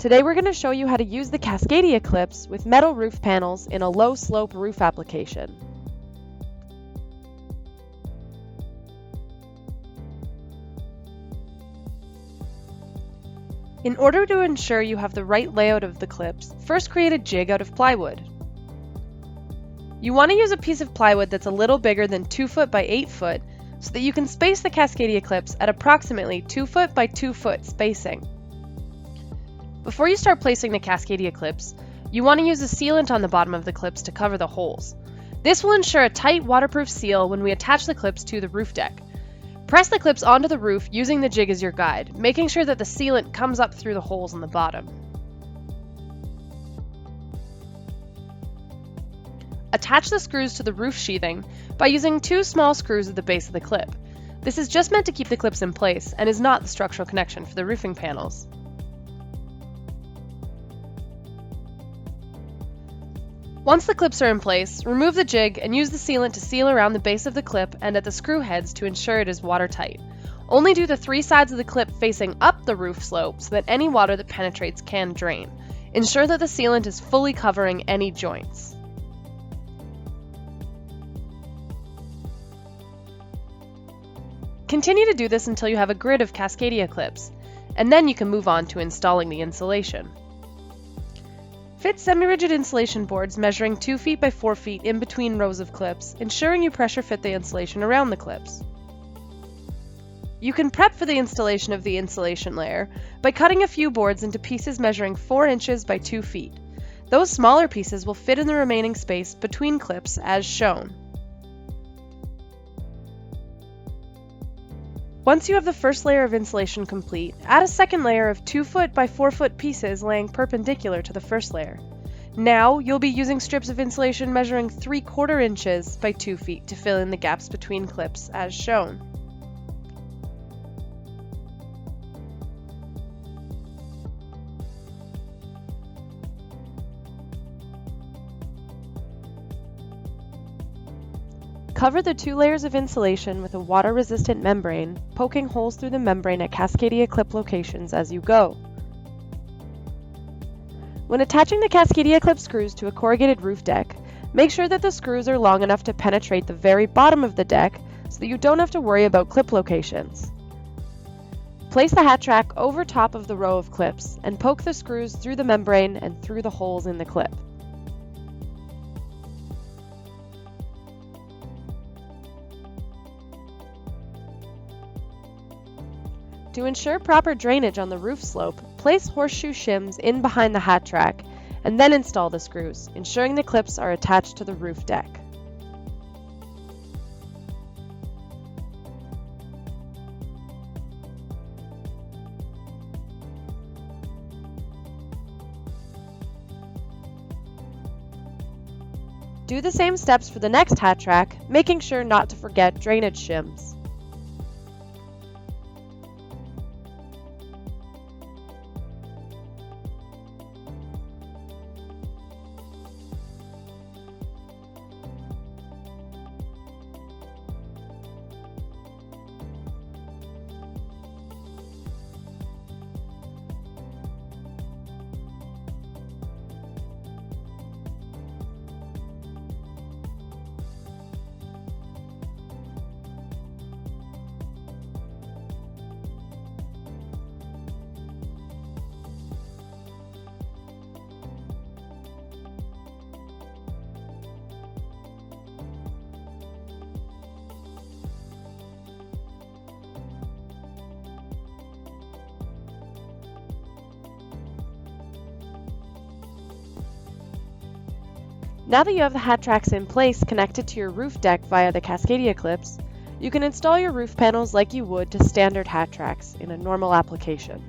Today we're going to show you how to use the Cascadia clips with metal roof panels in a low-slope roof application. In order to ensure you have the right layout of the clips, first create a jig out of plywood. You want to use a piece of plywood that's a little bigger than 2 foot by 8 foot so that you can space the Cascadia clips at approximately 2 foot by 2 foot spacing. Before you start placing the Cascadia clips, you want to use a sealant on the bottom of the clips to cover the holes. This will ensure a tight waterproof seal when we attach the clips to the roof deck. Press the clips onto the roof using the jig as your guide, making sure that the sealant comes up through the holes in the bottom. Attach the screws to the roof sheathing by using 2 small screws at the base of the clip. This is just meant to keep the clips in place and is not the structural connection for the roofing panels. Once the clips are in place, remove the jig and use the sealant to seal around the base of the clip and at the screw heads to ensure it is watertight. Only do the 3 sides of the clip facing up the roof slope so that any water that penetrates can drain. Ensure that the sealant is fully covering any joints. Continue to do this until you have a grid of Cascadia clips, and then you can move on to installing the insulation. Fit semi-rigid insulation boards measuring 2 feet by 4 feet in between rows of clips, ensuring you pressure fit the insulation around the clips. You can prep for the installation of the insulation layer by cutting a few boards into pieces measuring 4 inches by 2 feet. Those smaller pieces will fit in the remaining space between clips as shown. Once you have the first layer of insulation complete, add a second layer of 2 foot by 4 foot pieces laying perpendicular to the first layer. Now, you'll be using strips of insulation measuring 3/4 inches by 2 feet to fill in the gaps between clips as shown. Cover the 2 layers of insulation with a water-resistant membrane, poking holes through the membrane at Cascadia clip locations as you go. When attaching the Cascadia clip screws to a corrugated roof deck, make sure that the screws are long enough to penetrate the very bottom of the deck so that you don't have to worry about clip locations. Place the hat track over top of the row of clips and poke the screws through the membrane and through the holes in the clip. To ensure proper drainage on the roof slope, place horseshoe shims in behind the hat track and then install the screws, ensuring the clips are attached to the roof deck. Do the same steps for the next hat track, making sure not to forget drainage shims. Now that you have the hat tracks in place connected to your roof deck via the Cascadia clips, you can install your roof panels like you would to standard hat tracks in a normal application.